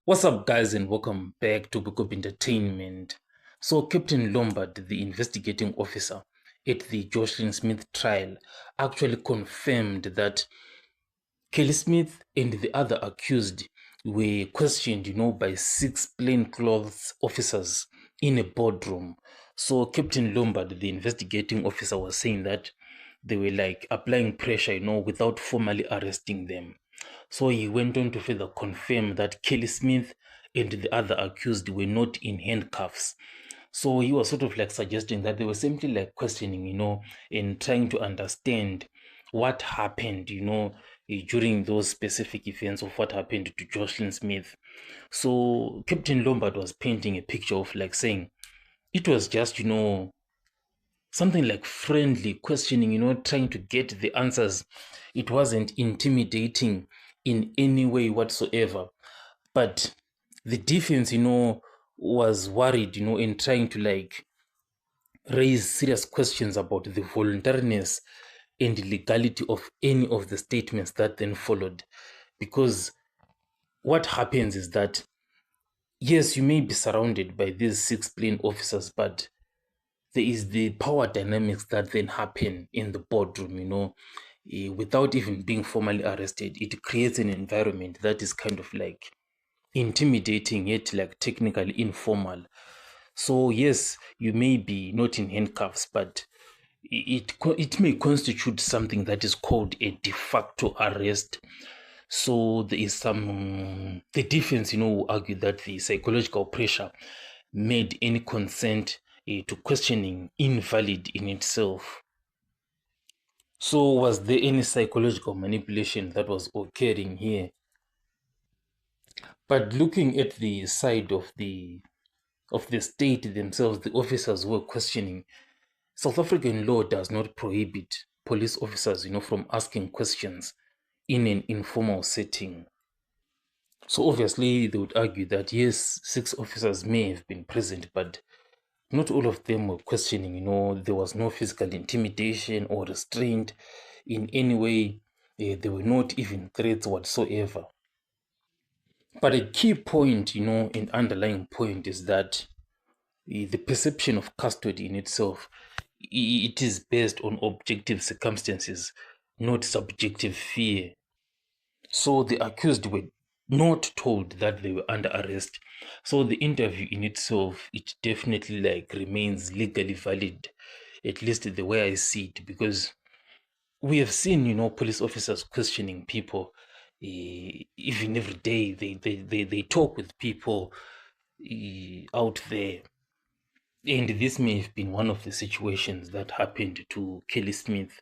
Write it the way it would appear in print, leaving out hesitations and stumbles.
What's up, guys, and welcome back to Book of Entertainment. So, Captain Lombard, the investigating officer at the Joshlin Smith trial, actually confirmed that Kelly Smith and the other accused were questioned, by 6 plainclothes officers in a boardroom. So, Captain Lombard, the investigating officer, was saying that they were like applying pressure, without formally arresting them. So he went on to further confirm that Kelly Smith and the other accused were not in handcuffs. So he was sort of like suggesting that they were simply like questioning, and trying to understand what happened, during those specific events of what happened to Joshlin Smith. So Captain Lombard was painting a picture of like saying it was just, something like friendly questioning, trying to get the answers. It wasn't intimidating in any way whatsoever. But the defense, was worried, in trying to like raise serious questions about the voluntariness and legality of any of the statements that then followed. Because what happens is that, yes, you may be surrounded by these 6 plain officers, but there is the power dynamics that then happen in the boardroom, without even being formally arrested. It creates an environment that is kind of like intimidating yet like technically informal. So yes, you may be not in handcuffs, but it may constitute something that is called a de facto arrest. So there is the defense, will argue that the psychological pressure made any consent to questioning invalid in itself. So was there any psychological manipulation that was occurring here? But looking at the side of the state themselves, the officers who were questioning, South African law does not prohibit police officers, from asking questions in an informal setting. So obviously they would argue that yes, 6 officers may have been present, but not all of them were questioning, there was no physical intimidation or restraint in any way. There were not even threats whatsoever. But a key point, an underlying point is that the perception of custody in itself, it is based on objective circumstances, not subjective fear. So the accused were not told that they were under arrest. So the interview in itself, it definitely like remains legally valid, at least the way I see it, because we have seen, police officers questioning people. Even every day, they talk with people out there. And this may have been one of the situations that happened to Kelly Smith.